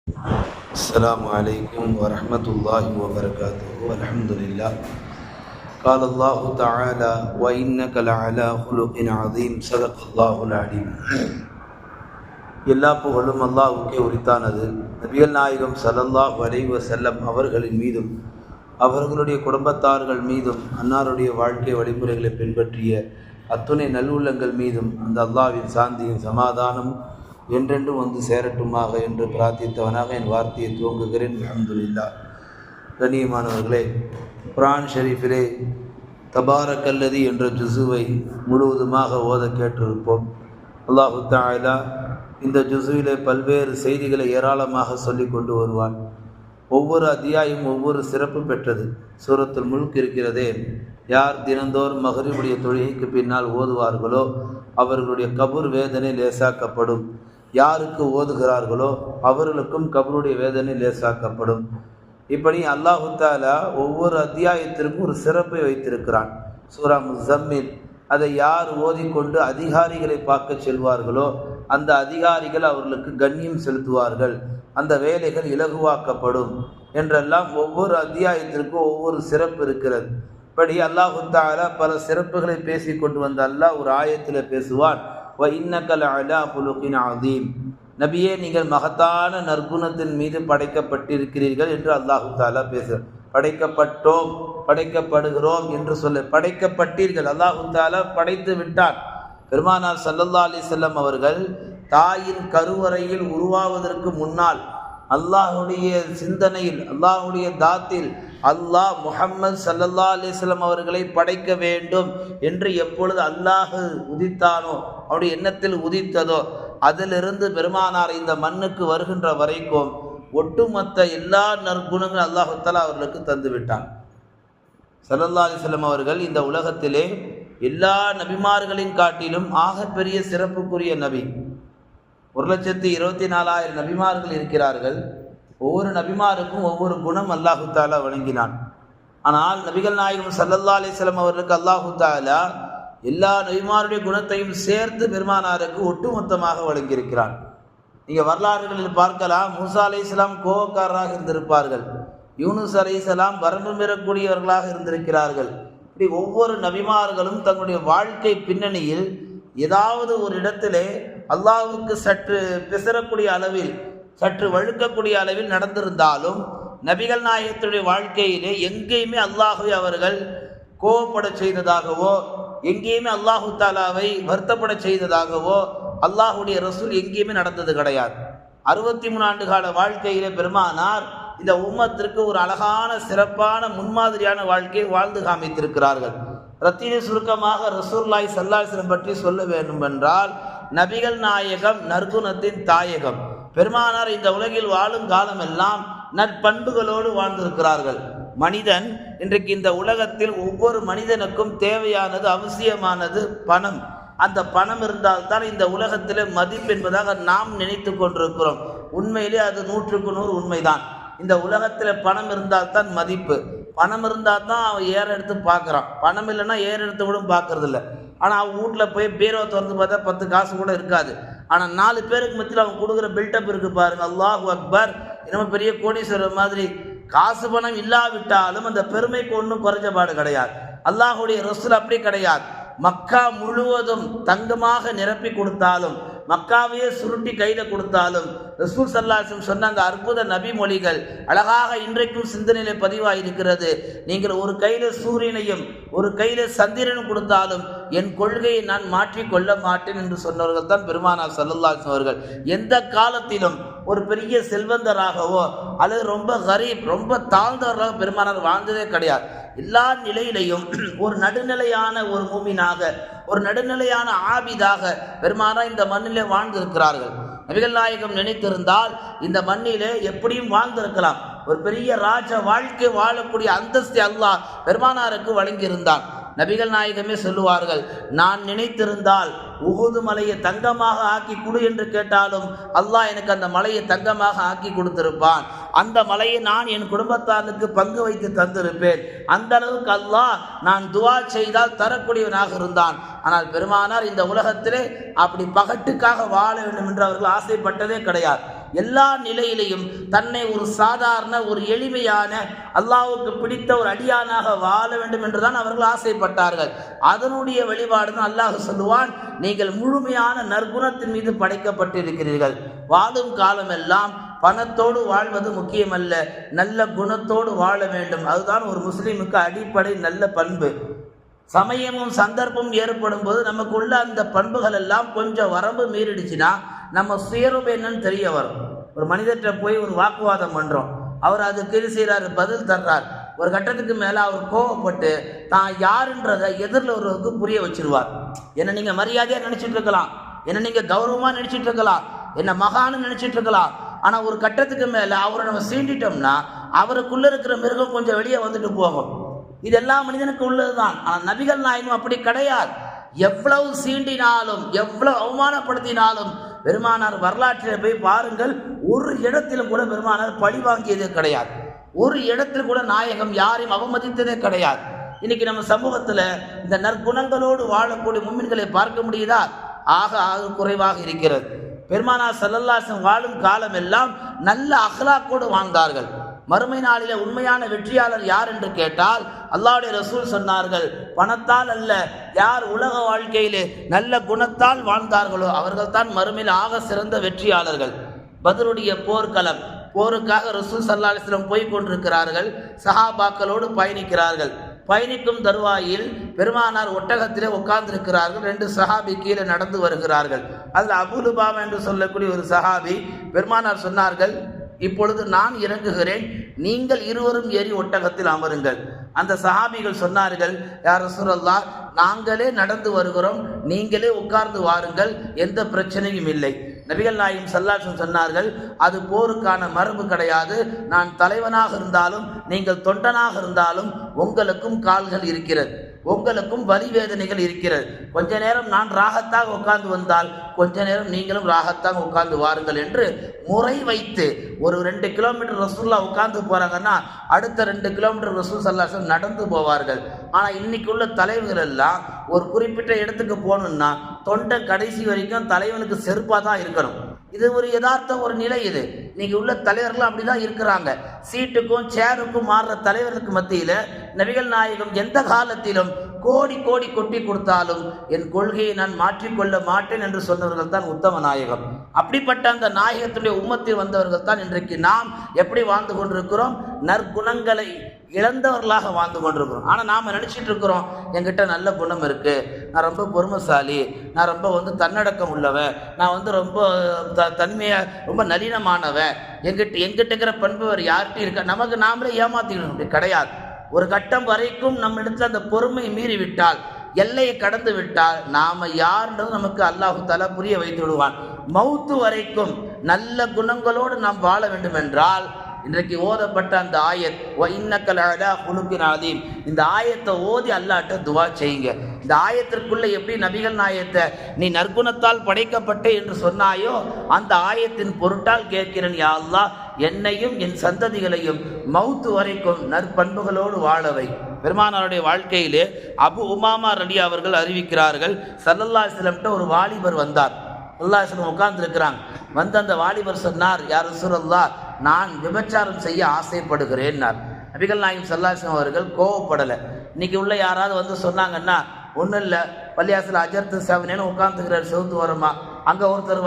السلام عليكم ورحمة الله وبركاته والحمد لله قال الله تعالى وإنك لعلى خلق عظيم صدق الله العليم. எல்லா புகழும் அல்லாஹ்வுக்கே உரித்தானது. நபிகள் நாயகம் ஸல்லல்லாஹு அலைஹி வஸல்லம் அவர்களின் மீதும் அவர்களுடைய குடும்பத்தார்கள் மீதும் அன்னாருடைய வாழ்க்கை வழிமுறைகளை பின்பற்றிய அத்துணை நல்லுள்ளங்கள் மீதும் அந்த அல்லாஹ்வின் சாந்தியும் சமாதானம் என்றென்றும் வந்து சேரட்டுமாக என்று பிரார்த்தித்தவனாக என் வார்த்தையை துவங்குகிறேன். அல்ஹம்துலில்லாஹ். கண்ணியமானவர்களே, குர்ஆன் ஷரீஃபிலே தபாரக்கல்லதி என்ற ஜுஸுவை முழுவதுமாக ஓத கேட்டிருப்போம். அல்லாஹு தஆலா இந்த ஜுஸுவிலே பல்வேறு செய்திகளை ஏராளமாக சொல்லி கொண்டு வருவான். ஒவ்வொரு அத்தியாயம் ஒவ்வொரு சிறப்பு பெற்றது. சூரத்துல் முல்க் இருக்கிறதே, யார் தினந்தோறும் மக்ரிபுடைய தொழுகைக்கு பின்னால் ஓதுவார்களோ அவர்களுடைய கபூர் வேதனை லேசாக்கப்படும். யாருக்கு ஓதுகிறார்களோ அவர்களுக்கும் கபருடைய வேதனை லேசாக்கப்படும். இப்படி அல்லாஹு தஆலா ஒவ்வொரு அத்தியாயத்திற்கும் ஒரு சிறப்பை வைத்திருக்கிறான். சூரா முஸம்மில், அதை யார் ஓதிக்கொண்டு அதிகாரிகளை பார்க்க செல்வார்களோ அந்த அதிகாரிகள் அவர்களுக்கு கண்ணியம் செலுத்துவார்கள், அந்த வேலைகள் இலகுவாக்கப்படும் என்றெல்லாம் ஒவ்வொரு அத்தியாயத்திற்கும் ஒவ்வொரு சிறப்பு இருக்கிறது. இப்படி அல்லாஹு தஆலா பல சிறப்புகளை பேசி கொண்டு வந்த அல்லாஹ் ஒரு ஆயத்தில் பேசுவான், வ இன்னக லஅலா குலுகின் அதீம். நபியே, நீங்கள் மகத்தான நற்குணத்தின் மீது படைக்கப்பட்டிருக்கிறீர்கள் என்று அல்லாஹு தஆலா பேசுகிறார். படைக்கப்பட்டோம், படைக்கப்படுகிறோம் என்று சொல்ல, படைக்கப்பட்டீர்கள். அல்லாஹு தஆலா படைத்து விட்டார். பெருமானார் ஸல்லல்லாஹு அலைஹி வஸல்லம் அவர்கள் தாயின் கருவறையில் உருவாவதற்கு முன்னால் அல்லாஹுடைய சிந்தனையில், அல்லாஹுடைய தாத்தில் அல்லாஹ் முஹம்மது ஸல்லல்லாஹு அலைஹி வஸல்லம் அவர்களை படைக்க வேண்டும் என்று எப்பொழுது அல்லாஹ் உதித்தானோ, அவருடைய எண்ணத்தில் உதித்ததோ, அதிலிருந்து பெருமானார் இந்த மண்ணுக்கு வருகின்ற வரைக்கும் ஒட்டுமொத்த எல்லா நற்குணங்களும் அல்லாஹு தஆலா அவர்களுக்கு தந்து விட்டான். ஸல்லல்லாஹு அலைஹி வஸல்லம் அவர்கள் இந்த உலகத்திலே எல்லா நபிமார்களின் காட்டிலும் ஆகப்பெரிய சிறப்புக்குரிய நபி. 1,24,000 நபிமார்கள் இருக்கிறார்கள். ஒவ்வொரு நபிமாருக்கும் ஒவ்வொரு குணம் அல்லாஹு தஆலா வழங்கினான். ஆனால் நபிகள் நாயகம் ஸல்லல்லாஹு அலைஹி வஸல்லம் அவர்களுக்கு அல்லாஹு தஆலா எல்லா நபிமாருடைய குணத்தையும் சேர்த்து பெருமானாருக்கு ஒட்டுமொத்தமாக வழங்கியிருக்கிறான். நீங்கள் வரலாறுகளில் பார்க்கலாம், மூசா அலைஹிஸ்ஸலாம் கோபக்காரராக இருந்திருப்பார்கள், யூனுஸ் அலைஹிஸ்ஸலாம் வரம்பு மீறக்கூடியவர்களாக இருந்திருக்கிறார்கள். இப்படி ஒவ்வொரு நபிமார்களும் தங்களுடைய வாழ்க்கை பின்னணியில் ஏதாவது ஒரு இடத்திலே அல்லாஹ்வுக்கு சற்று பிசரக்கூடிய அளவில், சற்று வழுக்கக்கூடிய அளவில் நடந்திருந்தாலும் நபிகள் நாயகத்துடைய வாழ்க்கையிலே எங்கேயுமே அல்லாஹ்வை அவர்கள் கோபப்பட செய்ததாகவோ, எங்கேயுமே அல்லாஹு தஆலாவை வருத்தப்பட செய்ததாகவோ அல்லாஹுடைய ரசூல் எங்கேயுமே நடந்தது கிடையாது. 63 ஆண்டு கால வாழ்க்கையிலே பெருமானார் இந்த உம்மத்திற்கு ஒரு அழகான சிறப்பான முன்மாதிரியான வாழ்க்கையை வாழ்ந்து காமித்திருக்கிறார்கள். ரத்தின சுருக்கமாக ரசூலுல்லாஹி ஸல்லல்லாஹு அலைஹி வஸல்லம் பற்றி சொல்ல வேண்டும் என்றால், நபிகள் நாயகம் நற்குணத்தின் தாயகம். பெருமானார் இந்த உலகில் வாழும் காலமெல்லாம் நற்பண்புகளோடு வாழ்ந்திருக்கிறார்கள். மனிதன் இன்றைக்கு இந்த உலகத்தில் ஒவ்வொரு மனிதனுக்கும் தேவையானது, அவசியமானது பணம். அந்த பணம் இருந்தால்தான் இந்த உலகத்தில் மதிப்பு என்பதாக நாம் நினைத்து கொண்டிருக்கிறோம். உண்மையிலே அது 100க்கு 100 உண்மைதான். இந்த உலகத்தில் பணம் இருந்தால்தான் மதிப்பு. பணம் இருந்தால் தான் அவன் ஏற எடுத்து பார்க்குறான். பணம் இல்லைன்னா ஏற எடுத்து கூட பார்க்கறது இல்லை. ஆனால் அவன் வீட்டில் போய் பீரோ திறந்து பார்த்தா 10 காசு கூட இருக்காது. ஆனால் 4 பேருக்கு மத்தியில் அவன் கொடுக்குற பில்டப் இருக்குது பாருங்க, அல்லாஹு அக்பர், இன்னும் பெரிய கோடீஸ்வரர் மாதிரி. காசு பணம் இல்லாவிட்டாலும் அந்த பெருமைக்கு ஒன்றும் குறைஞ்சபாடு கிடையாது. அல்லாஹுடைய ரசூல் அப்படி கிடையாது. மக்கா முழுவதும் தங்கமாக நிரப்பி கொடுத்தாலும், மக்காவையே சுருட்டி கையில் கொடுத்தாலும் ரசூல் ஸல்லல்லாஹு அலைஹி வஸல்லம் சொன்ன அந்த அற்புத நபி மொழிகள் அழகாக இன்றைக்கும் சிந்தனையிலே பதிவாயிருக்கிறது. நீங்கள் ஒரு கையில் சூரியனையும் ஒரு கையில் சந்திரனும் கொடுத்தாலும் என் கொள்கையை நான் மாற்றிக்கொள்ள மாட்டேன் என்று சொன்னவர்கள் தான் பெருமானார் ஸல்லல்லாஹு அலைஹி வஸல்லம் அவர்கள். எந்த காலத்திலும் ஒரு பெரிய செல்வந்தராகவோ அல்லது ரொம்ப கரீப், ரொம்ப தாழ்ந்தவர்களாக பெருமானார் வாழ்ந்ததே கிடையாது. எல்லா நிலையிலையும் ஒரு நடுநிலையான ஒரு மூமினாக, ஒரு நடுநிலையான ஆபிதாக பெருமானார் இந்த மண்ணிலே வாழ்ந்திருக்கிறார்கள். நபிகள் நாயகம் நினைத்திருந்தால் இந்த மண்ணிலே எப்படியும் வாழ்ந்திருக்கலாம். ஒரு பெரிய ராஜ வாழ்க்கை வாழக்கூடிய அந்தஸ்தை அல்லாஹ் பெருமானாருக்கு வழங்கியிருந்தான். நபிகள் நாயகமே சொல்லுவார்கள், நான் நினைத்திருந்தால் உஹுது மலையை தங்கமாக ஆக்கி கொடு என்று கேட்டாலும் அல்லாஹ் எனக்கு அந்த மலையை தங்கமாக ஆக்கி கொடுத்திருப்பான். அந்த மலையை நான் என் குடும்பத்தாருக்கு பங்கு வைத்து தந்திருப்பேன். அந்த அளவுக்கு அல்லாஹ் நான் துவா செய்தால் தரக்கூடியவனாக இருந்தான். ஆனால் பெருமானார் இந்த உலகத்திலே அப்படி பகட்டுக்காக வாழ வேண்டும் என்று அவர்கள் ஆசைப்பட்டதே கிடையாது. எல்லா நிலையிலையும் தன்னை ஒரு சாதாரண ஒரு எளிமையான அல்லாஹ்வுக்கு பிடித்த ஒரு அடியானாக வாழ வேண்டும் என்றுதான் அவர்கள் ஆசைப்பட்டார்கள். அதனுடைய வெளிப்பாடு தான் அல்லாஹ் சொல்லுவான், நீங்கள் முழுமையான நற்குணத்தின் மீது படைக்கப்பட்டிருக்கிறீர்கள். வாழும் காலமெல்லாம் பணத்தோடு வாழ்வது முக்கியமல்ல, நல்ல குணத்தோடு வாழ வேண்டும். அதுதான் ஒரு முஸ்லீமுக்கு அடிப்படை நல்ல பண்பு. சமயமும் சந்தர்ப்பமும் ஏற்படும் போது நமக்குள்ள அந்த பண்புகள் எல்லாம் கொஞ்சம் வரம்பு மீறிடுச்சுன்னா நம்ம சுயரூபம் என்னன்னு தெரிய வரும். ஒரு மனிதர்கிட்ட போய் ஒரு வாக்குவாதம் பண்ணுறோம், அவர் அது கீழ் செய்கிறாரு, பதில் தர்றார். ஒரு கட்டத்துக்கு மேலே அவர் கோவப்பட்டு தான் யாருன்றதை எதிரில் ஒருவருக்கு புரிய வச்சிருவார். என்னை நீங்கள் மரியாதையாக நினச்சிட்டு இருக்கலாம், என்னை நீங்கள் கௌரவமாக நினச்சிட்டு இருக்கலாம், என்னை மகான்னு நினச்சிட்டு இருக்கலாம். ஆனால் ஒரு கட்டத்துக்கு மேலே அவரை நம்ம சீண்டிட்டோம்னா அவருக்குள்ளே இருக்கிற மிருகம் கொஞ்சம் வெளியே வந்துட்டு போகும். இதெல்லாம் மனிதனுக்கு உள்ளது தான். ஆனால் நபிகள் நாயகம் அப்படி கிடையாது. எவ்வளவு சீண்டினாலும் எவ்வளவு அவமானப்படுத்தினாலும் பெருமானார் வரலாற்றில் போய் பாருங்கள், ஒரு இடத்திலும் கூட பெருமானார் பழி வாங்கியதே கிடையாது. ஒரு இடத்தில் கூட நாயகம் யாரையும் அவமதித்ததே கிடையாது. இன்னைக்கு நம்ம சமூகத்தில் இந்த நற்குணங்களோடு வாழக்கூடிய முஃமின்களை பார்க்க முடியுதா? ஆக குறைவாக இருக்கிறது. பெருமானார் ஸல்லல்லாஹு அலைஹி வஸல்லம் வாழும் காலம் எல்லாம் நல்ல அக்லாக்கோடு வாழ்ந்தார்கள். மறுமை நாளில் உண்மையான வெற்றியாளர் யார் என்று கேட்டால் அல்லாஹ்வுடைய ரசூல் சொன்னார்கள், பணத்தால் அல்ல, யார் உலக வாழ்க்கையிலே நல்ல குணத்தால் வாழ்ந்தார்களோ அவர்கள் தான் மறுமையில் ஆக சிறந்த வெற்றியாளர்கள். பத்ருடைய போர்க்களம், போருக்காக ரசூல் ஸல்லல்லாஹு அலைஹி வஸல்லம் போய் கொண்டிருக்கிறார்கள். சஹாபாக்களோடு பயணிக்கிறார்கள். பயணிக்கும் தருவாயில் பெருமானார் ஒட்டகத்திலே உட்கார்ந்திருக்கிறார்கள். 2 சஹாபி கீழே நடந்து வருகிறார்கள். அதில் அபூ லுபாபா என்று சொல்லக்கூடிய ஒரு சஹாபி, பெருமானார் சொன்னார்கள், இப்பொழுது நான் இறங்குகிறேன், நீங்கள் இருவரும் ஏறி ஒட்டகத்தில் அமருங்கள். அந்த சஹாபிகள் சொன்னார்கள், யா ரசூலல்லாஹ், நாங்களே நடந்து வருகிறோம், நீங்களே உட்கார்ந்து வாருங்கள், எந்த பிரச்சனையும் இல்லை. நபிகள் நாயகம் ஸல்லல்லாஹு அலைஹி வஸல்லம் சொன்னார்கள், அது போருக்கான மரபு கிடையாது. நான் தலைவனாக இருந்தாலும் நீங்கள் தொண்டனாக இருந்தாலும் உங்களுக்கும் கால்கள் இருக்கிறது, உங்களுக்கும் வலி வேதனைகள் இருக்கிறது. கொஞ்ச நேரம் நான் ராகத்தாக உட்கார்ந்து வந்தால் கொஞ்ச நேரம் நீங்களும் ராகத்தாக உட்கார்ந்து வாருங்கள் என்று முறை வைத்து, ஒரு 2 கிலோமீட்டர் ரசூல்லா உட்கார்ந்து போறாங்கன்னா அடுத்த 2 கிலோமீட்டர் ரசூல் ஸல்லல்லாஹு அலைஹி வஸல்லம் நடந்து போவார்கள். ஆனால் இன்னைக்கு உள்ள தலைவர்கள் எல்லாம் ஒரு குறிப்பிட்ட இடத்துக்கு போகணும்னா தொண்டை கடைசி வரைக்கும் தலைவனுக்கு செருப்பாக தான் இருக்கணும். இது ஒரு யதார்த்த ஒரு நிலை. இது இன்னைக்கு உள்ள தலைவர்கள் அப்படிதான் இருக்கிறாங்க. சீட்டுக்கும் சேருக்கும் மாறுற தலைவர்களுக்கு மத்தியில் நபிகள் நாயகம் எந்த காலத்திலும் கோடி கோடி கொட்டி கொடுத்தாலும் என் கொள்கையை நான் மாற்றிக்கொள்ள மாட்டேன் என்று சொன்னவர்கள் தான் உத்தம நாயகம். அப்படிப்பட்ட அந்த நாயகத்துடைய உம்மத்தில் வந்தவர்கள் தான் இன்றைக்கு நாம் எப்படி வாழ்ந்து கொண்டிருக்கிறோம்? நற்குணங்களை இழந்தவர்களாக வாழ்ந்து கொண்டிருக்கிறோம். ஆனால் நாம் நினச்சிட்டு இருக்கிறோம், என்கிட்ட நல்ல குணம் இருக்குது, நான் ரொம்ப பொறுமைசாலி, நான் ரொம்ப தன்னடக்கம் உள்ளவன், நான் ரொம்ப தன்மையாக ரொம்ப நளினமானவன், எங்கிட்ட இருக்கிற பண்பு வேறு யார்கிட்டையும் இருக்க, நமக்கு நாமளே ஏமாத்திக்கணும். அப்படி கிடையாது. ஒரு கட்டம் வரைக்கும் நம்ம இடத்துல அந்த பொறுமை மீறி விட்டால், எல்லையை கடந்து விட்டால் நாம் யாருன்றது நமக்கு அல்லாஹ் தஆலா புரிய வைத்து விடுவான். மௌத்து வரைக்கும் நல்ல குணங்களோடு நாம் வாழ வேண்டும் என்றால் இன்றைக்கு ஓதப்பட்ட அந்த ஆயத் வ இன்னக லஅலா குலுகின் அதீம், இந்த ஆயத்தை ஓதி அல்லாஹ்ட்ட துவா செய்யுங்க. இந்த ஆயத்திற்குள்ள எப்படி நபிகள் நாயத்தை நீ நற்குணத்தால் படைக்கப்பட்ட என்று சொன்னாயோ அந்த ஆயத்தின் பொருட்டால் கேட்கிறேன், யா அல்லாஹ், என்னையும் என் சந்ததிகளையும் மௌத்து வரைக்கும் நற்பண்புகளோடு வாழவை. பெருமானாருடைய வாழ்க்கையிலே அபு உமாமா ரலி அவர்கள் அறிவிக்கிறார்கள், ஸல்லல்லாஹு அலைஹி வஸல்லம் ஒரு வாலிபர் வந்தார். ஸல்லல்லாஹு அலைஹி வஸல்லம் உட்கார்ந்துருக்கிறாங்க. வந்து அந்த வாலிபர் சொன்னார், யா ரசூலல்லாஹ், நான் விபச்சாரம் செய்ய ஆசைப்படுகிறேன்னார். நபிகள் நாயகம் ஸல்லல்லாஹு அலைஹி வஸல்லம் அவர்கள் கோவப்படலை. இன்னைக்கு உள்ள யாராவது சொன்னாங்கன்னா, ஒன்றும் இல்லை, பள்ளியாசில் அஜர்த்து செவனேன்னு உட்காந்துக்கிறார் செவுத்து வரமா. அங்கே ஒருத்தர்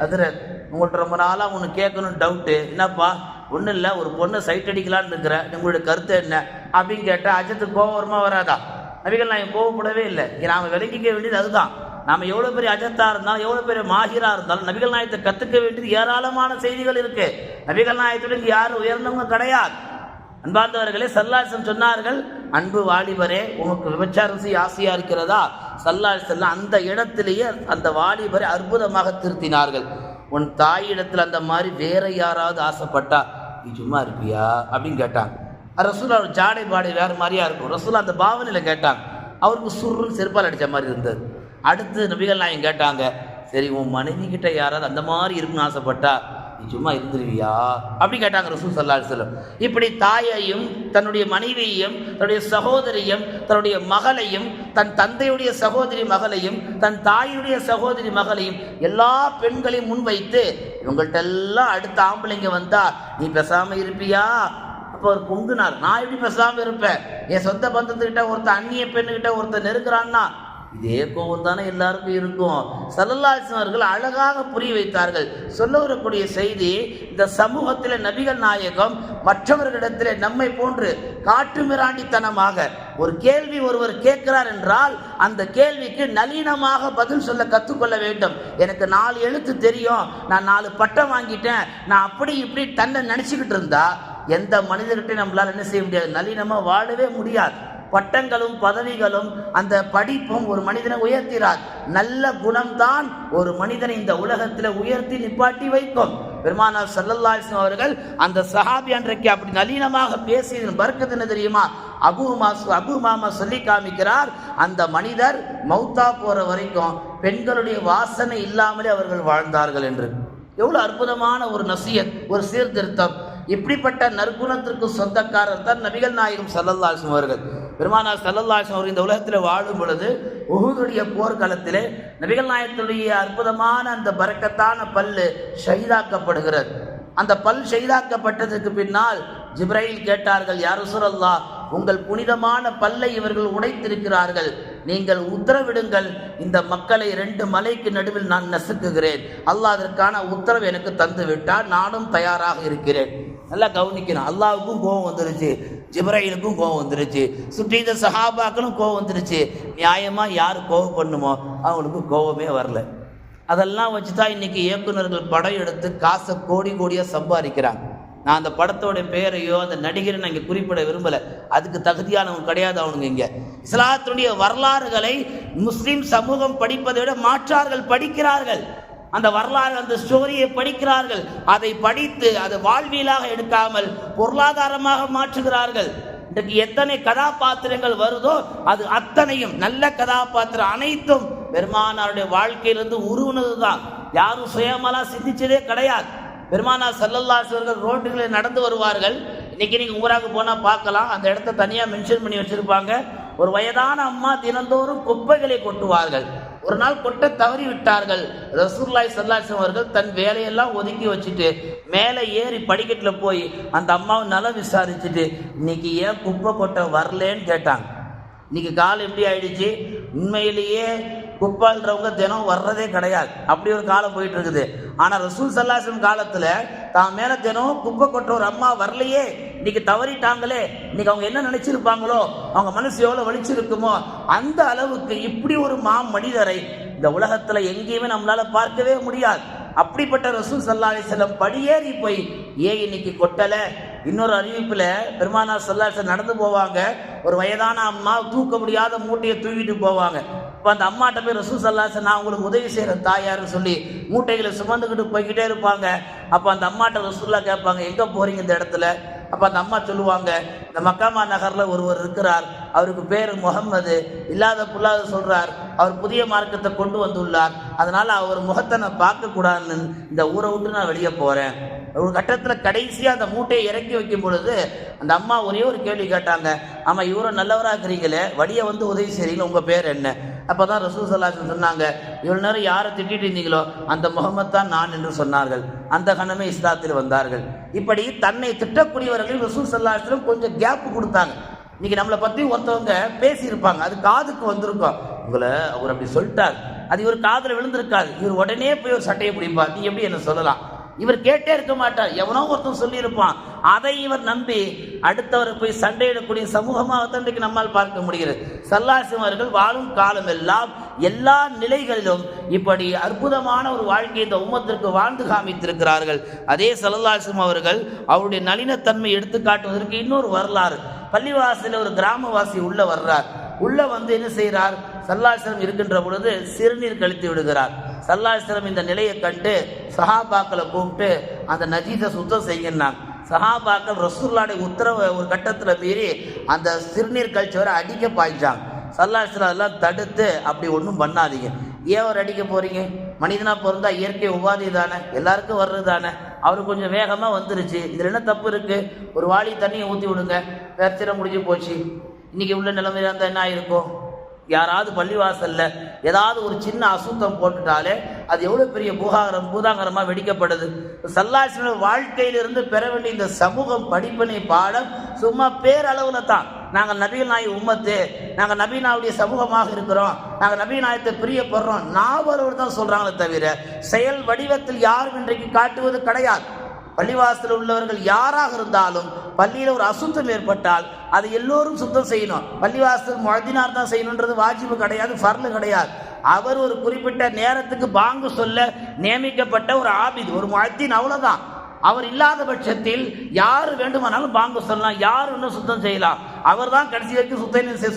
அதில் உங்கள்கிட்ட ரொம்ப நாளாக ஒன்று கேட்கணும்னு டவுட்டு, என்னப்பா? ஒன்றும் இல்லை, ஒரு பொண்ணை சைட் அடிக்கலான்னு இருக்கிறேன், உங்களுடைய கருத்து என்ன அப்படின்னு கேட்டால் அஜத்துக்கு கோவம் வருமா வராதா? நபிகள் நாயகம் கோவப்படவே இல்லை. நாம் விளங்கிக்க வேண்டியது அதுதான். நாம் எவ்வளோ பெரிய அஜத்தாக இருந்தாலும் எவ்வளோ பெரிய மாஹிராக இருந்தாலும் நபிகள் நாயகத்தை கற்றுக்க வேண்டியது ஏராளமான செய்திகள் இருக்குது. நபிகள் நாயகத்துடன் யாரும் உயர்ந்தவங்க கிடையாது. அன்பார்ந்தவர்களே, ஸல்லல்லாஹு அலைஹி வஸல்லம் சொன்னார்கள், அன்பு வாலிபரே, உனக்கு விபச்சாரம் செய்ய ஆசையாக இருக்கிறதா? ஸல்லல்லாஹு அலைஹி வஸல்லம் அந்த இடத்திலேயே அந்த வாலிபரை அற்புதமாக திருத்தினார்கள். உன் தாயிடத்தில் அந்த மாதிரி வேற யாராவது ஆசைப்பட்டா நீ சும்மா இருப்பியா அப்படின்னு கேட்டாங்க. ரசூல் அவர் ஜாடை பாடை வேறு மாதிரியா இருக்கும். ரசூல் அந்த பாவனையில் கேட்டாங்க. அவருக்கு சுருன்னு செருப்பால் அடித்த மாதிரி இருந்தது. அடுத்து நபிகள் நாயகம் கேட்டாங்க, சரி உன் மனைவி கிட்ட யாராவது அந்த மாதிரி இருக்குன்னு ஆசைப்பட்டா நீ சும்மா இருந்துருவியா அப்படி கேட்டாங்க ரசூல் ஸல்லல்லாஹு அலைஹி வஸல்லம். இப்படி தாயையும் தன்னுடைய மனைவியையும் தன்னுடைய சகோதரியும் தன்னுடைய மகளையும் தன் தந்தையுடைய சகோதரி மகளையும் தன் தாயுடைய சகோதரி மகளையும் எல்லா பெண்களையும் முன்வைத்து இவங்கள்ட்ட எல்லாம் அடுத்த ஆம்பளைங்க வந்தா நீ பேசாம இருப்பியா? அப்போ அவர் பொங்குனார், நான் எப்படி பேசாம இருப்பேன்? என் சொந்த பந்தத்துக்கிட்ட ஒருத்தர் அந்நிய பெண்ணுகிட்ட ஒருத்தர் நெருக்கிறான்னா இதே கோபம் தானே எல்லாருக்கும் இருக்கும். ஸல்லல்லாஹு அலைஹி வஸல்லம் அவர்கள் அழகாக புரிய வைத்தார்கள். சொல்ல வரக்கூடிய செய்தி, இந்த சமூகத்தில் நபிகள் நாயகம் மற்றவர்களிடத்தில் நம்மை போன்று காட்டுமிராண்டித்தனமாக ஒரு கேள்வி ஒருவர் கேட்கிறார் என்றால் அந்த கேள்விக்கு நளினமாக பதில் சொல்ல கற்றுக்கொள்ள வேண்டும். எனக்கு 4 எழுத்து தெரியும், நான் 4 பட்டம் வாங்கிட்டேன், நான் அப்படி இப்படி தன்னை நினச்சிக்கிட்டு இருந்தா எந்த மனிதர்கிட்டையும் நம்மளால் என்ன செய்ய முடியாது, நளினமாக வாழவே முடியாது. பட்டங்களும் பதவிகளும் அந்த படிப்பும் ஒரு மனிதனை உயர்த்திறார். நல்ல குணம்தான் ஒரு மனிதனை இந்த உலகத்தில் உயர்த்தி நிப்பாட்டி வைக்கும். பெருமானார் ஸல்லல்லாஹு அலைஹி வஸல்லம் அவர்கள் அந்த சஹாபி அன்றைக்கு அப்படி நளினமாக பேசியதன் பரக்கத்து என்ன தெரியுமா? அபூ மாமா சொல்லி காமிக்கிறார், அந்த மனிதர் மௌத்தா போற வரைக்கும் பெண்களுடைய வாசனை இல்லாமலே அவர்கள் வாழ்ந்தார்கள் என்று. எவ்வளவு அற்புதமான ஒரு நசியத், ஒரு சீர்திருத்தம். இப்படிப்பட்ட நற்குணத்திற்கு சொந்தக்காரர் தான் நபிகள் நாயகம் ஸல்லல்லாஹு அலைஹி வஸல்லம் அவர்கள். பெருமானார் ஸல்லல்லாஹு அலைஹி வஸல்லம் அவர்கள் இந்த உலகத்தில் வாழும் பொழுது உஹுதுடைய போர்க்களத்திலே நபிகள் நாயகத்துடைய அற்புதமான அந்த பரக்கத்தான பல்லு ஷஹீதாக்கப்படுகிறது. அந்த பல் ஷஹீதாக்கப்பட்டதற்கு பின்னால் ஜிப்ரைல் கேட்டார்கள், யா ரசூலல்லாஹ், உங்கள் புனிதமான பல்லை இவர்கள் உடைத்திருக்கிறார்கள், நீங்கள் உத்தரவிடுங்கள், இந்த மக்களை 2 மலைக்கு நடுவில் நான் நசுக்குகிறேன். அல்லாஹ் அதற்கான உத்தரவு எனக்கு தந்து விட்டால் நானும் தயாராக இருக்கிறேன். நல்லா கவனிக்கணும். அல்லாஹ்வுக்கும் கோபம் வந்துருச்சு, ஜிப்ரைலுக்கும் கோபம் வந்துருச்சு, சுற்றி இந்த சஹாபாக்களும் கோபம் வந்துருச்சு. நியாயமாக யார் கோபம் பண்ணுமோ அவங்களுக்கு கோபமே வரல. அதெல்லாம் வச்சு தான் இன்றைக்கி இயக்குநர்கள் படம் எடுத்து காசை கோடி கோடியாக சம்பாதிக்கிறாங்க. நான் அந்த படத்தோட பெயரையோ அந்த நடிகரை நான் இங்கே குறிப்பிட விரும்பலை, அதுக்கு தகுதியானவங்க கிடையாது அவனுங்க. இங்கே இஸ்லாத்தினுடைய வரலாறுகளை முஸ்லீம் சமூகம் படிப்பதை விட மாற்றார்கள் படிக்கிறார்கள். அந்த வரலாறு, அந்த ஸ்டோரியை படிக்கிறார்கள். அதை படித்து அதை வாழ்வியலாக எடுக்காமல் பொருளாதாரமாக மாற்றுகிறார்கள். இன்றைக்கு எத்தனை கதாபாத்திரங்கள் வருதோ அது அத்தனையும் நல்ல கதாபாத்திரம் அனைத்தும் பெருமானாருடைய வாழ்க்கையிலிருந்து உருவனது தான். யாரும் சுயமாலாம் சிந்திச்சதே கிடையாது. பெருமானார் ஸல்லல்லாஹு அலைஹி வஸல்லம் ரோட்டுகளில் நடந்து வருவார்கள். இன்றைக்கி நீங்கள் ஊராக போனால் பார்க்கலாம், அந்த இடத்த தனியாக மென்ஷன் பண்ணி வச்சுருப்பாங்க. ஒரு வயதான அம்மா தினந்தோறும் குப்பைகளை கொட்டுவார்கள். ஒரு நாள் கொட்ட தவறி விட்டார்கள். ரசூலுல்லாஹி ஸல்லல்லாஹு அலைஹி வஸல்லம் அவர்கள் தன் வேலையெல்லாம் ஒதுக்கி வச்சுட்டு மேலே ஏறி படிக்கட்டில் போய் அந்த அம்மாவை நலம் விசாரிச்சுட்டு இன்னைக்கு ஏன் குப்பை கொட்ட வரலேன்னு கேட்டாங்க. இன்னைக்கு காலம் எப்படி ஆயிடுச்சு, உண்மையிலேயே குப்பாள்றவங்க தினம் வர்றதே கிடையாது. அப்படி ஒரு காலம் போயிட்டு இருக்குது. ஆனால் ரசூல் ஸல்லல்லாஹு அலைஹி வஸல்லம் காலத்தில் தான் மேலே தினம் குப்பை கொட்ட ஒரு அம்மா வரலையே, இன்னைக்கு தவறிட்டாங்களே, இன்னைக்கு அவங்க என்ன நினைச்சிருப்பாங்களோ, அவங்க மனசு எவ்வளோ வலிச்சிருக்குமோ, அந்த அளவுக்கு இப்படி ஒரு மனிதரை இந்த உலகத்தில் எங்கேயுமே நம்மளால பார்க்கவே முடியாது. அப்படிப்பட்ட ரசூல் ஸல்லல்லாஹு அலைஹி வஸல்லம் படியேறி போய் ஏன் இன்னைக்கு கொட்டலை. இன்னொரு அறிவிப்பில் பெருமானார் ஸல்லல்லாஹு அலைஹி வஸல்லம் நடந்து போவாங்க. ஒரு வயதான அம்மா தூக்க முடியாத மூட்டையை தூக்கிட்டு போவாங்க. இப்போ அந்த அம்மாட்ட போய் ரசூல் ஸல்லல்லாஹு அலைஹி வஸல்லம் நான் உங்களுக்கு உதவி செய்கிற தாயாருன்னு சொல்லி மூட்டைகளை சுமந்துக்கிட்டு போய்கிட்டே இருப்பாங்க. அப்போ அந்த அம்மாட்ட ரசூலுல்லாஹ் கேட்பாங்க, எங்கே போகிறீங்க இந்த இடத்துல? அப்போ அந்த அம்மா சொல்லுவாங்க, இந்த மக்காமா நகரில் ஒருவர் இருக்கிறார், அவருக்கு பேர் முகம்மது, இல்லாத புல்லாத சொல்கிறார், அவர் புதிய மார்க்கத்தை கொண்டு வந்துள்ளார், அதனால் அவர் முகத்தை நான் பார்க்கக்கூடாதுன்னு இந்த ஊரை விட்டு நான் வெளியே போகிறேன். ஒரு கட்டத்தில் கடைசியாக அந்த மூட்டையை இறக்கி வைக்கும் பொழுது அந்த அம்மா ஒரே ஒரு கேள்வி கேட்டாங்க, ஆமாம் இவரை நல்லவராக இருக்கிறீங்களே, வழியை வந்து உதவி செய்கிறீங்களா, உங்கள் பேர் என்ன? அப்போ தான் ரசூல் ஸல்லல்லாஹு அலைஹி வஸல்லம் சொன்னாங்க, இவ்வளோ நேரம் யாரை திட்டிட்டு இருந்தீங்களோ அந்த முகமது தான் நான் என்று சொன்னார்கள். அந்த கணமே இஸ்லாத்தில் வந்தார்கள். இப்படி தன்னை திட்டக்கூடியவர்கள் ரசூல் ஸல்லல்லாஹு அலைஹி வஸல்லம் கொஞ்சம் கேப் கொடுத்தாங்க. இன்னைக்கு நம்மளை பற்றி ஒருத்தவங்க பேசியிருப்பாங்க, அது காதுக்கு வந்திருக்கோம், உங்களை அவர் அப்படி சொல்லிட்டார், அது இவர் காதில் விழுந்திருக்காது. இவர் உடனே போய் ஒரு சட்டையை பிடிப்பார், நீ எப்படி என்ன சொல்லலாம்? இவர் கேட்டே இருக்க மாட்டார், எவனோ ஒருத்தன் சொல்லியிருப்பான், அதை இவர் நம்பி அடுத்தவரை போய் சண்டையிடக்கூடிய சமூகமாக இன்றைக்கு நம்மால் பார்க்க முடிகிறது. ஸல்லல்லாஹு அலைஹி வஸல்லம் அவர்கள் வாழும் காலம் எல்லாம் எல்லா நிலைகளிலும் இப்படி அற்புதமான ஒரு வாழ்க்கையை இந்த உம்மத்திற்கு வாழ்ந்து காமித்திருக்கிறார்கள். அதே ஸல்லல்லாஹு அலைஹி வஸல்லம் அவர்கள் அவருடைய நளினத்தன்மை எடுத்து காட்டுவதற்கு இன்னொரு வரலாறு. பள்ளிவாசலில் ஒரு கிராமவாசி உள்ள வர்றார். உள்ள வந்து என்ன செய்கிறார், ஸல்லல்லாஹு அலைஹி வஸல்லம் இருக்கின்ற பொழுது சிறுநீர் கழித்து விடுகிறார். ஸல்லல்லாஹு அலைஹி வஸல்லம் இந்த நிலையை கண்டு சஹாபாக்களை கூப்பிட்டு அந்த நஜீஸை சுத்தம் செய்யினாங்க. சஹாபாக்கள் ரசூலுல்லாஹ்வுடைய உத்தரவை ஒரு கட்டத்தில் மீறி அந்த சிறுநீர் கழிச்சவரை அடிக்க பாய்ச்சாங்க. ஸல்லல்லாஹு அலைஹி வஸல்லம் அதெல்லாம் தடுத்து அப்படி ஒன்றும் பண்ணாதீங்க, ஏன் அவர் அடிக்க போகிறீங்க? மனிதனாக பிறந்தா இயற்கை உபாதி தானே, எல்லாருக்கும் வர்றது தானே. அவர் கொஞ்சம் வேகமாக வந்துருச்சு, இதில் என்ன தப்பு இருக்குது? ஒரு வாளி தண்ணியை ஊற்றி விடுங்க, பிரச்சனை முடிஞ்சு போச்சு. இன்றைக்கி உள்ள நிலைமையாக இருந்தால் என்ன ஆயிருக்கும்? யாராவது பள்ளிவாசலில் ஏதாவது ஒரு சின்ன அசுத்தம் போட்டுட்டாலே அது எவ்வளோ பெரிய பூதாகரமாக வெடிக்கப்படுது. சல்லாஹ் வாழ்க்கையிலிருந்து பெற வேண்டிய இந்த சமூகம் படிப்பினை பாடம் சும்மா பேரளவில் தான். நாங்கள் நபிகள் நாய் உம்மத்து, நாங்கள் நபி நாயுடைய சமூகமாக இருக்கிறோம், நாங்கள் நபி நாயத்தை பிரியப்படுறோம், நாவலோடு தான் சொல்கிறாங்களே தவிர செயல் வடிவத்தில் யாரும் இன்றைக்கு காட்டுவது கிடையாது. பள்ளிவாசலில் உள்ளவர்கள் யாராக இருந்தாலும் பள்ளியில் ஒரு அசுத்தம் ஏற்பட்டால் அதை எல்லோரும் சுத்தம் செய்யணும். பள்ளிவாசல் முஅத்தினார் தான் செய்யணுன்றது வாஜிபு கிடையாது, ஃபர்லு கிடையாது. அவர் ஒரு குறிப்பிட்ட நேரத்துக்கு பாங்கு சொல்ல நியமிக்கப்பட்ட ஒரு ஆபித், ஒரு முஅத்தின், அவ்வளோதான். அவர் இல்லாத பட்சத்தில் யார் வேண்டுமானாலும் பாங்கு சொல்லலாம், யார் இன்னும் சுத்தம் செய்யலாம். அவர் தான் கடைசி வரைக்கும்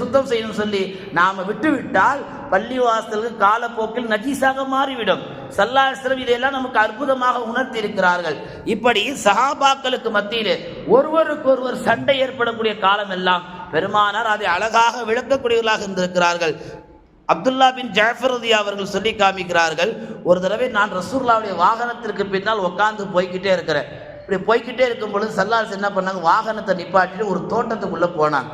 சுத்தம் செய்யணும்னு சொல்லி நாம் விட்டுவிட்டால் பள்ளிவாசலுக்கு காலப்போக்கில் நஜீஸாக மாறிவிடும். ஸல்லல்லாஹு அலைஹி வஸல்லம் இதையெல்லாம் நமக்கு அற்புதமாக உணர்த்தி இருக்கிறார்கள். இப்படி சஹாபாக்களுக்கு மத்தியிலே ஒருவருக்கு ஒருவர் சண்டை ஏற்படக்கூடிய காலம் எல்லாம் பெருமானார் அதை அழகாக விளக்கக்கூடியவர்களாக இருந்திருக்கிறார்கள். அப்துல்லா பின் ஜாஃபர் ரலியல்லாஹு அவர்கள் சொல்லி காமிக்கிறார்கள், ஒரு தடவை நான் ரசூலுல்லாஹ்வுடைய வாகனத்திற்கு பின்னால் உட்கார்ந்து போய்கிட்டே இருக்கிறேன். இப்படி போய்கிட்டே இருக்கும் பொழுது ஸல்லல்லாஹு அலைஹி வஸல்லம் என்ன பண்ணாங்க, வாகனத்தை நிப்பாட்டிட்டு ஒரு தோட்டத்துக்குள்ளே போனாங்க.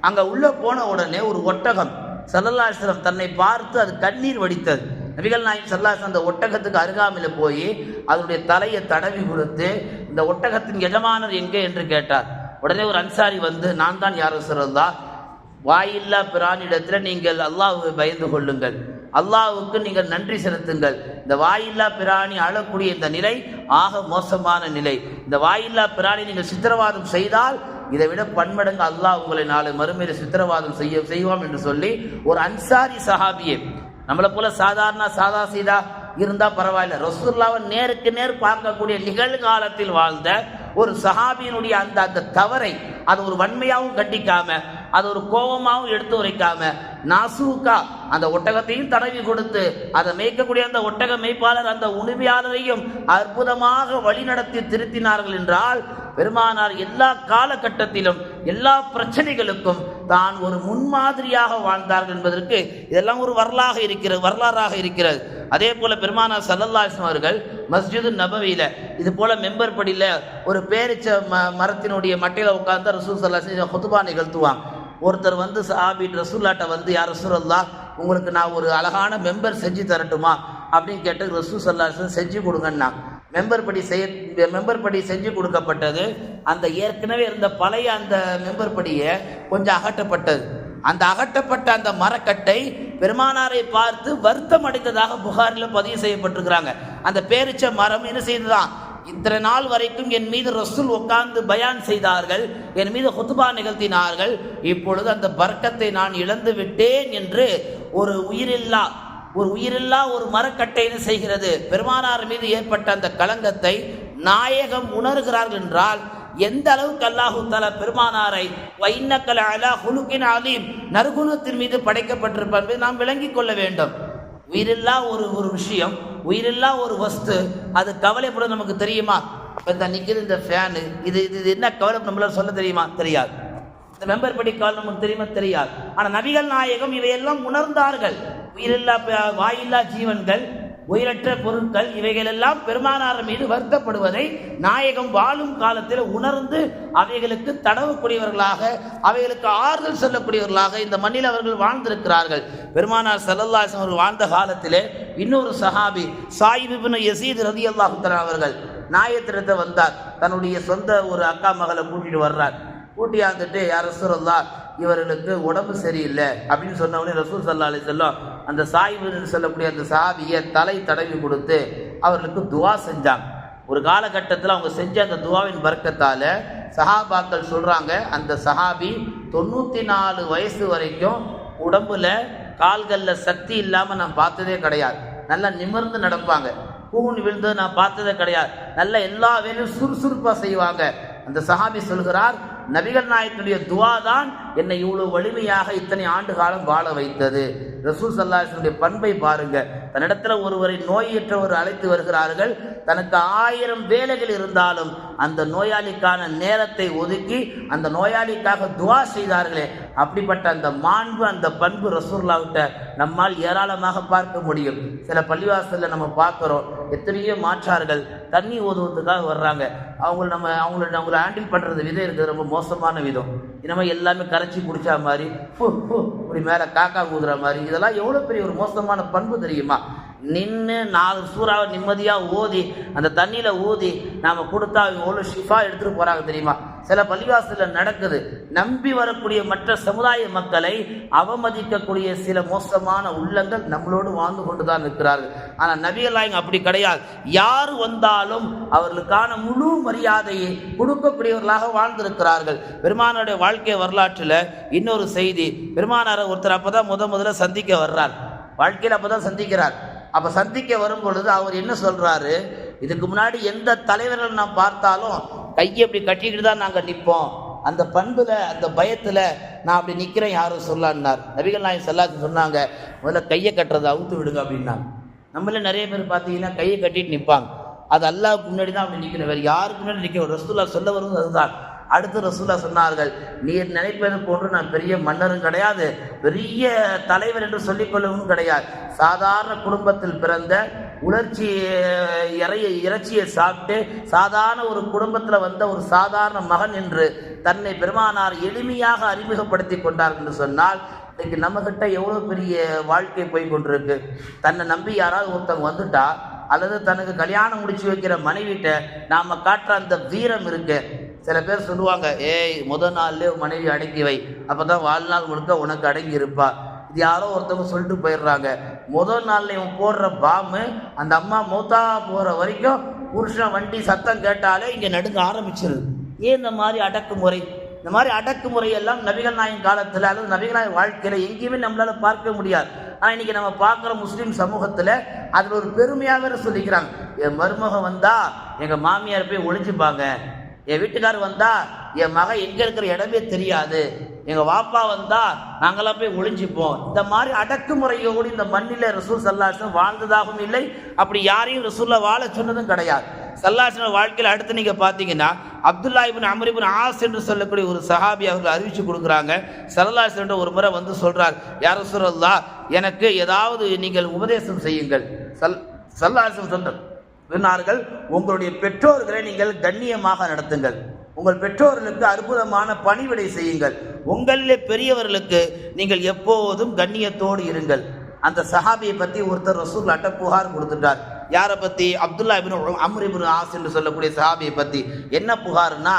அங்கே உள்ளே போன உடனே ஒரு ஒட்டகம் ஸல்லல்லாஹு அலைஹி வஸல்லம் தன்னை பார்த்து அது கண்ணீர் வடித்தது. நபிகள் நாயகம் ஸல்லல்லாஹு அலைஹி வஸல்லம் அந்த ஒட்டகத்துக்கு அருகாமையில் போய் அதனுடைய தலையை தடவி கொடுத்து இந்த ஒட்டகத்தின் எஜமானர் எங்கே என்று கேட்டார். உடனே ஒரு அன்சாரி வந்து, நான் தான் யா ரசூலல்லாஹ், வாயில்லா பிராணிடத்தில் நீங்கள் அல்லாஹ்வை பயந்து கொள்ளுங்கள், அல்லாஹ்வுக்கு நீங்கள் நன்றி செலுத்துங்கள். இந்த வாயில்லா பிராணி அழக்கூடிய இந்த நிலை ஆக மோசமான நிலை. இந்த வாயில்லா பிராணி நீங்கள் சித்திரவாதம் செய்தால் இதை விட பன்மடங்கு அல்லாஹ் உங்களை நாளை மறுமையில் சித்திரவாதம் செய்வோம் என்று சொல்லி ஒரு அன்சாரி சஹாபியே, நம்மளை போல சாதா சீதா இருந்தா பரவாயில்ல, ரசூலுல்லாஹ்வை நேருக்கு நேர் பார்க்கக்கூடிய நிகழ்காலத்தில் வாழ்ந்த ஒரு சஹாபியினுடைய அந்த தவறை அது ஒரு வன்மையாகவும் கண்டிக்காம, அது ஒரு கோபமாகவும் எடுத்து உரைக்காம, நாசூக்கா அந்த ஒட்டகத்தையும் தடவி கொடுத்து அதை மேய்க்கக்கூடிய அந்த ஒட்டக மேய்ப்பாளர் அந்த உரிமையாளரையும் அற்புதமாக வழிநடத்தி திருத்தினார்கள் என்றால், பெருமானார் எல்லா காலகட்டத்திலும் எல்லா பிரச்சனைகளுக்கும் தான் ஒரு முன்மாதிரியாக வாழ்ந்தார்கள் என்பதற்கு இதெல்லாம் ஒரு வரலாறாக இருக்கிறது. அதே போல பெருமானார் ஸல்லல்லாஹு அலைஹி வஸல்லம் அவர்கள் மஸ்ஜிது நபவியில இது போல மெம்பர் படியில் ஒரு பேரிச்ச மரத்தினுடைய மட்டையில் உட்கார்ந்து ரசூல் ஸல்லல்லாஹு அலைஹி வஸல்லம் குத்பா நிகழ்த்துவாங்க. ஒருத்தர் வந்து சஹாபி ரசூல்லாட்ட வந்து, யா ரசூலல்லாஹ், உங்களுக்கு நான் ஒரு அழகான மெம்பர் செஞ்சு தரட்டுமா அப்படின்னு கேட்டு ரசூல் ஸல்லல்லாஹு அலைஹி வஸல்லம் செஞ்சு கொடுங்கன்னா மெம்பர் படி செஞ்சு கொடுக்கப்பட்டது. அந்த ஏற்கனவே இருந்த பழைய அந்த மெம்பர் படியை கொஞ்சம் அகற்றப்பட்டது. அந்த அகற்றப்பட்ட அந்த மரக்கட்டை பெருமானாரை பார்த்து வருத்தம் அடைந்ததாக புகாரில் பதிவு செய்யப்பட்டிருக்கிறாங்க. அந்த பேரிச்ச மரம் என்ன செய்துதான், இத்தனை நாள் வரைக்கும் என் மீது ரசூல் உட்கார்ந்து பயான் செய்தார்கள், என் மீது குத்பா நிகழ்த்தினார்கள், இப்பொழுது அந்த பர்க்கத்தை நான் இழந்து விட்டேன் என்று ஒரு உயிரில்லா ஒரு மரக்கட்டை என்ன செய்கிறது, பெருமானார் மீது ஏற்பட்ட அந்த களங்கத்தை நாயகம் உணர்கிறார்கள் என்றால் எந்த அளவுக்கு அல்லாஹு தஆலா பெருமானாரை வைன்னக்கல அலா ஹுலுகின் அலீம், நற்குணத்தின் மீது படைக்கப்பட்டிருப்பார் என்பதை நாம் விளங்கிக் கொள்ள வேண்டும். உயிரில்லா ஒரு விஷயம், உயிரில்லா ஒரு வஸ்து, அது கவலைப்பட நமக்கு தெரியுமா? இப்போ நிற்கிது இந்த ஃபேனு, இது என்ன கவலை நம்மளால சொல்ல தெரியுமா? தெரியாது. இந்த மெம்பர் படி கவலை நமக்கு தெரியுமா? தெரியாது. ஆனால் நபிகள் நாயகம் இவையெல்லாம் உணர்ந்தார்கள். உயிரில்லா வாயில்லா ஜீவன்கள், உயிரற்ற பொருட்கள், இவைகளெல்லாம் பெருமானார் மீது வருத்தப்படுவதை நாயகம் வாழும் காலத்தில் உணர்ந்து அவைகளுக்கு தடவக்கூடியவர்களாக, அவைகளுக்கு ஆறுதல் சொல்லக்கூடியவர்களாக இந்த மண்ணில் அவர்கள் வாழ்ந்திருக்கிறார்கள். பெருமானார் ஸல்லல்லாஹு அலைஹி வஸல்லம் அவர்கள் வாழ்ந்த காலத்திலே இன்னொரு சஹாபி சாயிப் இப்னு யஸீத் ரலியல்லாஹு தஆலா அவர்கள் நாயகத்திடத்தை வந்தார். தன்னுடைய சொந்த ஒரு அக்கா மகளை கூட்டிட்டு வர்றார். கூட்டியாந்துட்டு, யா ரசூலல்லாஹ், இவர்களுக்கு உடம்பு சரியில்லை அப்படின்னு சொன்னவொடனே ரசூல் ஸல்லல்லாஹு அலைஹி வஸல்லம் அந்த சாயிபுன்னு சொல்லக்கூடிய அந்த சஹாபியை தலை தடவி கொடுத்து அவர்களுக்கு துவா செஞ்சாங்க. ஒரு காலகட்டத்தில் அவங்க செஞ்ச அந்த துவாவின் பர்க்கத்தால் சஹாபாக்கள் சொல்கிறாங்க, அந்த சஹாபி 94 வயசு வரைக்கும் உடம்புல கால்களில் சக்தி இல்லாமல் நான் பார்த்ததே கிடையாது. நல்லா நிமிர்ந்து நடப்பாங்க, கூன் விழுந்து நான் பார்த்ததே கிடையாது. நல்ல எல்லா வேலையும் சுறுசுறுப்பாக செய்வாங்க. அந்த சஹாபி சொல்கிறார், நபிகள் நாயகத்துடைய துவா தான் என்னை இவ்வளவு வலிமையாக இத்தனை ஆண்டு காலம் வாழ வைத்தது. ரசூல் ஸல்லல்லாஹு அலைஹி வஸல்லம் பண்பை பாருங்க. தன்னிடத்துல ஒருவரை நோயற்றவர் அழைத்து வருகிறார்கள். தனக்கு 1000 வேலைகள் இருந்தாலும் அந்த நோயாளிக்கான நேரத்தை ஒதுக்கி அந்த நோயாளிக்காக துஆ செய்தார்களே, அப்படிப்பட்ட அந்த மாண்பு, அந்த பண்பு ரசூலுல்லாஹ்கிட்ட நம்மால் ஏராளமாக பார்க்க முடியும். சில பள்ளிவாசல்ல நம்ம பார்க்கிறோம், எத்தனையோ மாற்றார்கள் தண்ணி ஓதுவதுக்காக வர்றாங்க. அவங்கள ஹேண்டில் பண்றது விதம் இருக்குது, ரொம்ப மோசமான விதம். நம்ம எல்லாமே கரைச்சி குடிச்சா மாதிரி, இப்படி மேலே காக்கா ஊதுற மாதிரி, இதெல்லாம் எவ்வளோ பெரிய ஒரு மோசமான பண்பு தெரியுமா? நின்று 4 சூறாவை நிம்மதியாக ஓதி அந்த தண்ணியில் ஊதி நாம் கொடுத்தா அவங்க எவ்வளோ ஷிஃபா எடுத்துகிட்டு போகிறாங்க தெரியுமா? சில பள்ளிவாசலில் நடக்குது. நம்பி வரக்கூடிய மற்ற சமுதாய மக்களை அவமதிக்கக்கூடிய சில மோசமான உள்ளங்கள் நம்மளோடு வாழ்ந்து கொண்டு தான் இருக்கிறார்கள். ஆனால் நபிகள் நாயகம் அப்படி கிடையாது. யார் வந்தாலும் அவர்களுக்கான முழு மரியாதையை கொடுக்கக்கூடியவர்களாக வாழ்ந்திருக்கிறார்கள். பெருமானாருடைய வாழ்க்கை வரலாற்றில் இன்னொரு செய்தி, பெருமானாரை ஒருத்தர் அப்போ தான் முதல்ல சந்திக்க வர்றார். வாழ்க்கையில் அப்போ தான் சந்திக்கிறார். அப்போ சந்திக்க வரும் பொழுது அவர் என்ன சொல்கிறாரு, இதுக்கு முன்னாடி எந்த தலைவர்கள் நான் பார்த்தாலும் கையை அப்படி கட்டிக்கிட்டு தான் நாங்கள் நிற்போம், அந்த பண்பில் அந்த பயத்தில் நான் அப்படி நிற்கிறேன், யாரும் சொல்லான்னார். நபிகள் நாயகம் ஸல்லல்லாஹு அலைஹி வஸல்லம் சொன்னாங்க, முதல்ல கையை கட்டுறதை அவுத்து விடுங்க அப்படின்னாங்க. நம்மள நிறைய பேர் பார்த்தீங்கன்னா கையை கட்டிட்டு நிற்பாங்க. அது அல்லாஹ்வுக்கு முன்னாடி தான் அப்படி நிற்கணும், வேறு யாருக்கு முன்னாடி நிற்க. ரசூலுல்லாஹ் சொல்ல வருவது அதுதான். அடுத்து ரசூலுல்லாஹ் சொன்னார்கள், நீர் நினைப்பது போன்று நான் பெரிய மன்னரும் கிடையாது, பெரிய தலைவர் என்று சொல்லிக்கொள்ளவும் கிடையாது. சாதாரண குடும்பத்தில் பிறந்த உணர்ச்சி இறைச்சியை சாப்பிட்டு சாதாரண ஒரு குடும்பத்தில் வந்த ஒரு சாதாரண மகன் என்று தன்னை பெருமானார் எளிமையாக அறிமுகப்படுத்தி கொண்டார் என்று சொன்னால், இன்னைக்கு நம்மகிட்ட எவ்வளோ பெரிய வாழ்க்கை போய் கொண்டிருக்கு. தன்னை நம்பி யாராவது ஒருத்தவங்க வந்துட்டா, அல்லது தனக்கு கல்யாணம் முடிச்சு வைக்கிற மனைவிட்ட நாம் காட்டுற அந்த வீரம் இருக்கு. சில பேர் சொல்லுவாங்க, ஏய் முதல் நாள்லேயே மனைவி அடக்கி வை, அப்போ தான் வாழ்நாள் முழுக்க உனக்கு அடங்கி இருப்பா. இது யாரோ ஒருத்தவங்க சொல்லிட்டு போயிடுறாங்க. முதல் நாளில் இவன் போடுற பாம்பு அந்த அம்மா மூத்தா போகிற வரைக்கும் புருஷன் வண்டி சத்தம் கேட்டாலே இங்கே நடுங்க ஆரம்பிச்சிருது. ஏன் இந்த மாதிரி அடக்குமுறை? இந்த மாதிரி அடக்குமுறையெல்லாம் நபிகள் நாயகம் காலத்தில் அல்லது நபிகள் நாயகம் வாழ்க்கையில் எங்கேயுமே நம்மளால் பார்க்க முடியாது. ஆனால் இன்றைக்கி நம்ம பார்க்குற முஸ்லீம் சமூகத்தில் அதில் ஒரு பெருமையாக சொல்லிக்கிறாங்க. என் மருமகன் வந்தால் எங்கள் மாமியார் போய் ஒளிஞ்சுப்பாங்க, என் வீட்டுக்கார் வந்தால் என் மகன் எங்கே இருக்கிற இடமே தெரியாது, எங்கள் வாப்பா வந்தால் நாங்களாம் போய் ஒளிஞ்சிப்போம். இந்த மாதிரி அடக்குமுறையோடு இந்த மண்ணில் ரசூல் ஸல்லல்லாஹு அலைஹி வஸல்லம் வாழ்ந்ததாகவும் இல்லை, அப்படி யாரையும் ரசூல்ல வாழ சொன்னதும் கிடையாது. ஸல்லல்லாஹு அலைஹி வஸல்லம் வாழ்க்கையில் அடுத்து நீங்கள் பார்த்தீங்கன்னா, அப்துல்லா இப்னு அம்ர் இப்னு ஆஸ் என்று சொல்லக்கூடிய ஒரு சஹாபி அவர்கள் அறிவிச்சு கொடுக்குறாங்க. ஸல்லல்லாஹு அலைஹி வஸல்லம் ஒரு முறை வந்து சொல்கிறார், யா ரசூலல்லாஹ், எனக்கு ஏதாவது நீங்கள் உபதேசம் செய்யுங்கள். ஸல்லல்லாஹு அலைஹி வஸல்லம் சொன்னார்கள், உங்களுடைய பெற்றோர்களை நீங்கள் கண்ணியமாக நடத்துங்கள், உங்கள் பெற்றோர்களுக்கு அற்புதமான பணிவிடை செய்யுங்கள், உங்களிலே பெரியவர்களுக்கு நீங்கள் எப்போதும் கண்ணியத்தோடு இருங்கள். அந்த சஹாபியை பற்றி ஒருத்தர் ரசூலுல்லாஹ்ட்ட புகார் கொடுத்துட்டார். யாரை பற்றி? அப்துல்லா இப்னு அம்ர் இப்னு ஆஸ் என்று சொல்லக்கூடிய சஹாபியை பற்றி. என்ன புகார்னா,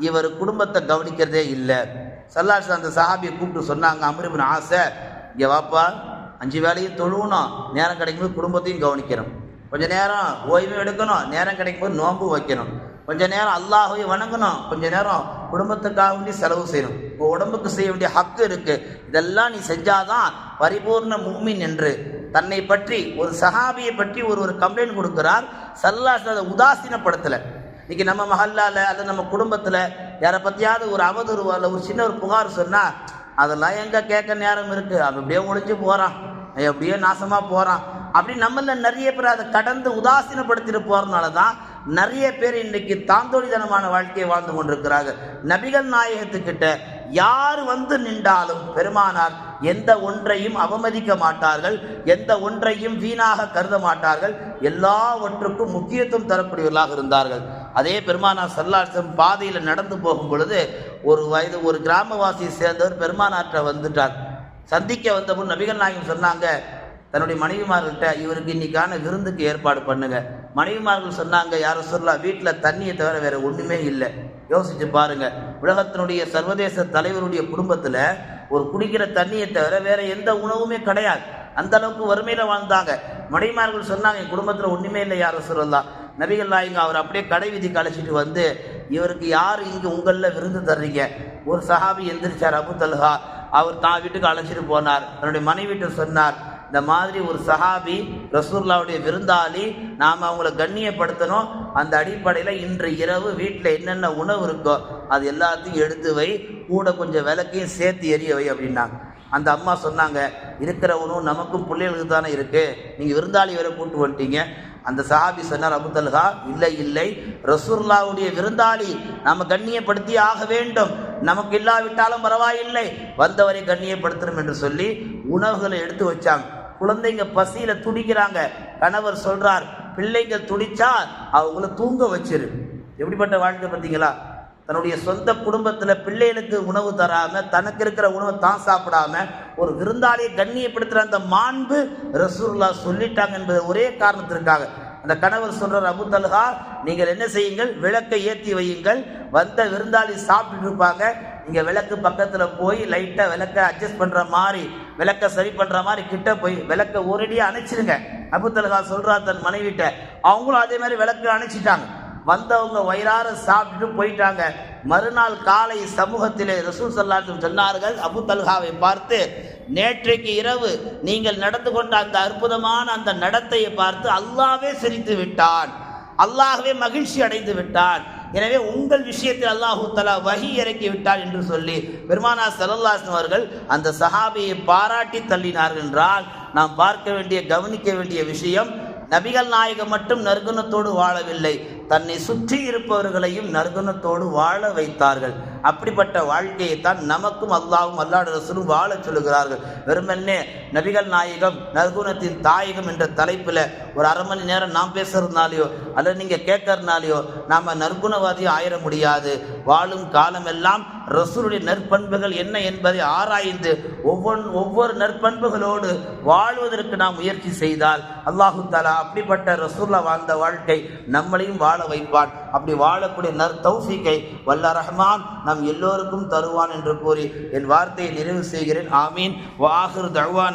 இவர் குடும்பத்தை கவனிக்கிறதே இல்லை. ஸல்லல்லாஹு அலைஹி வஸல்லம் அந்த சஹாபியை கூப்பிட்டு சொன்னாங்க, அம்ர் இப்னு ஆஸை, இங்கே வாப்பா, 5 வேளையும் தொழுவணும், நேரம் கிடைக்கும்போது குடும்பத்தையும் கவனிக்கணும், கொஞ்ச நேரம் ஓய்வு எடுக்கணும், நேரம் கிடைக்கும்போது நோன்பு வைக்கணும், கொஞ்ச நேரம் அல்லாஹ்வை வணங்கணும், கொஞ்ச நேரம் குடும்பத்துக்காக வேண்டி செலவு செய்யணும், உங்கள் உடம்புக்கு செய்ய வேண்டிய ஹக்கு இருக்கு, இதெல்லாம் நீ செஞ்சாதான் பரிபூர்ண முஃமின் என்று தன்னை பற்றி ஒரு சஹாபியை பற்றி ஒரு கம்ப்ளைண்ட் கொடுக்கிறார். ஸல்லல்லாஹு அலைஹி வஸல்லம் உதாசீனப்படுத்தலை. இன்னைக்கு நம்ம மஹல்லால அல்லது நம்ம குடும்பத்தில் யாரை பற்றியாவது ஒரு அவதூறு அல்ல ஒரு சின்ன ஒரு புகார் சொன்னால், அதெல்லாம் எங்கே கேட்க நேரம் இருக்குது, அவன் அப்படியே ஒழிஞ்சு போகிறான், அப்படியே நாசமாக போகிறான், அப்படி நம்மள நிறைய பேர் அதை கடந்து உதாசீனப்படுத்திட்டு போகிறதுனால தான் நிறைய பேர் இன்னைக்கு தாந்தோழிதனமான வாழ்க்கையை வாழ்ந்து கொண்டிருக்கிறார்கள். நபிகள் நாயகத்துக்கிட்ட யார் வந்து நின்றாலும் பெருமானார் எந்த ஒன்றையும் அவமதிக்க மாட்டார்கள், எந்த ஒன்றையும் வீணாக கருத மாட்டார்கள், எல்லாவற்றுக்கும் முக்கியத்துவம் தரக்கூடியவர்களாக இருந்தார்கள். அதே பெருமானார் ஸல்லல்லாஹு அலைஹி வஸல்லம் பாதையில் நடந்து போகும் பொழுது ஒரு கிராமவாசியை சேர்ந்தவர் பெருமானாற்றை வந்துட்டார். சந்திக்க வந்தபோது நபிகள் நாயகம் சொன்னாங்க தன்னுடைய மனைவிமார்கள்ட்ட, இவருக்கு இன்னைக்கான விருந்துக்கு ஏற்பாடு பண்ணுங்க. மனைவிமார்கள் சொன்னாங்க, யார் ரசூலுல்லாஹ், வீட்டில் தண்ணியை தவிர வேற ஒன்றுமே இல்லை. யோசிச்சு பாருங்க, உலகத்தினுடைய சர்வதேச தலைவருடைய குடும்பத்தில் ஒரு குடிக்கிற தண்ணியை தவிர வேற எந்த உணவுமே கிடையாது. அந்த அளவுக்கு வறுமையில வாழ்ந்தாங்க. மனைவிமார்கள் சொன்னாங்க, என் குடும்பத்தில் ஒன்றுமே இல்லை யார் ரசூலுல்லாஹ். நபிகள் நாயகம் அவர் அப்படியே கடை வீதிக்கு அழைச்சிட்டு வந்து, இவருக்கு யார் இங்கே உங்களில் விருந்து தர்றீங்க? ஒரு சஹாபி எந்திரிச்சார், அபு தல்ஹா. அவர் தான் வீட்டுக்கு அழைச்சிட்டு போனார். தன்னுடைய மனைவிட்டு சொன்னார், இந்த மாதிரி ஒரு சஹாபி ரசூலுல்லாஹ்வுடைய விருந்தாளி, நாம் அவங்கள கண்ணியப்படுத்தணும். அந்த அடிப்படையில் இன்று இரவு வீட்டில் என்னென்ன உணவு இருக்கோ அது எல்லாத்தையும் எடுத்து வை, கூட கொஞ்சம் விளக்கையும் சேர்த்து எரிய வை அப்படின்னாங்க. அந்த அம்மா சொன்னாங்க, இருக்கிற உணவு நமக்கும் பிள்ளைகளுக்கு தானே இருக்குது, நீங்கள் விருந்தாளி வேற கூட்டு வந்துட்டீங்க. அந்த சஹாபி சொன்னார், அபூ தல்ஹா, இல்லை, ரசூலுல்லாஹ்வுடைய விருந்தாளி நாம் கண்ணியப்படுத்தி ஆக வேண்டும், நமக்கு இல்லாவிட்டாலும் பரவாயில்லை, வந்தவரை கண்ணியப்படுத்தணும் என்று சொல்லி உணவுகளை எடுத்து வச்சாங்க. குழந்தைங்க பசியில் துடிக்கிறாங்க. கணவர் சொல்றார், பிள்ளைங்க துடிச்சா அவங்கள தூங்க வச்சிரு. எப்படிப்பட்ட வாழ்க்கை பார்த்தீங்களா? தன்னுடைய சொந்த குடும்பத்தில் பிள்ளைகளுக்கு உணவு தராமல் தனக்கு இருக்கிற உணவை தான் சாப்பிடாம ஒரு விருந்தாளியை கண்ணியப்படுத்துகிற அந்த மாண்பு ரசூலுல்லாஹ் சொல்லிட்டாங்க என்பது ஒரே காரணத்திற்காக அந்த கணவர் சொல்றார், அபூ தல்ஹா, நீங்கள் என்ன செய்யுங்கள், விளக்கை ஏற்றி வையுங்கள், வந்த விருந்தாளி சாப்பிட்டு இருப்பாங்க, நீங்கள் விளக்கு பக்கத்தில் போய் லைட்டாக விளக்கை அட்ஜஸ்ட் பண்ணுற மாதிரி, விளக்கை சரி பண்ணுற மாதிரி கிட்ட போய் விளக்கை ஒரேடியாக அணைச்சிருங்க. அபூ தல்ஹா சொல்றார் தன் மனைவிட்ட. அவங்களும் அதே மாதிரி விளக்கு அணைச்சிட்டாங்க. வந்தவங்க வயிறார சாப்பிட்டுட்டு போயிட்டாங்க. மறுநாள் காலை சமூகத்திலே ரசூல் ஸல்லல்லாஹு அலைஹி வஸல்லம் சொன்னார்கள், அபூ தல்ஹாவை பார்த்து, நேற்றைக்கு இரவு நீங்கள் நடந்து கொண்ட அந்த அற்புதமான அந்த நடத்தையை பார்த்து அல்லாஹ்வே சிரித்து விட்டான், அல்லாஹ்வே மகிழ்ச்சி அடைந்து விட்டான். எனவே உங்கள் விஷயத்தில் அல்லாஹு தஆலா வஹி இறக்கி விட்டார் என்று சொல்லி பெருமானார் ஸல்லல்லாஹு அலைஹி வஸல்லம் அவர்கள் அந்த சஹாபியை பாராட்டி தள்ளினார்கள். என்றால் நாம் பார்க்க வேண்டிய, கவனிக்க வேண்டிய விஷயம், நபிகள் நாயகம் மட்டும் நற்குணத்தோடு வாழவில்லை, தன்னை சுற்றி இருப்பவர்களையும் நற்குணத்தோடு வாழ வைத்தார்கள். அப்படிப்பட்ட வாழ்க்கையைத்தான் நமக்கும் அல்லாஹ்வும் அல்லாஹ்வுடைய ரசூலும் வாழ சொல்லுகிறார்கள். வெறுமனே நபிகள் நாயகம் நற்குணத்தின் தாயகம் என்ற தலைப்பில் ஒரு அரை மணி நேரம் நாம் பேசுறதுனாலையோ அல்லது நீங்கள் கேட்கறதுனாலையோ நாம் நற்குணவாதியும் ஆயிட முடியாது. வாழும் காலமெல்லாம் ரசூலுடைய நற்பண்புகள் என்ன என்பதை ஆராய்ந்து ஒவ்வொரு நற்பண்புகளோடு வாழ்வதற்கு நாம் முயற்சி செய்தால் அல்லாஹு தஆலா அப்படிப்பட்ட ரசூலுல்லாஹ் வாழ்ந்த வாழ்க்கை நம்மளையும் வாழ வைப்பான். அப்படி வாழக்கூடிய தௌஃபீக்கை வல்ல ரஹ்மான் நம் எல்லோருக்கும் தருவான் என்று கூறி என் வார்த்தையை நிறைவு செய்கிறேன். ஆமீன். வ ஆகிரு தஅவானா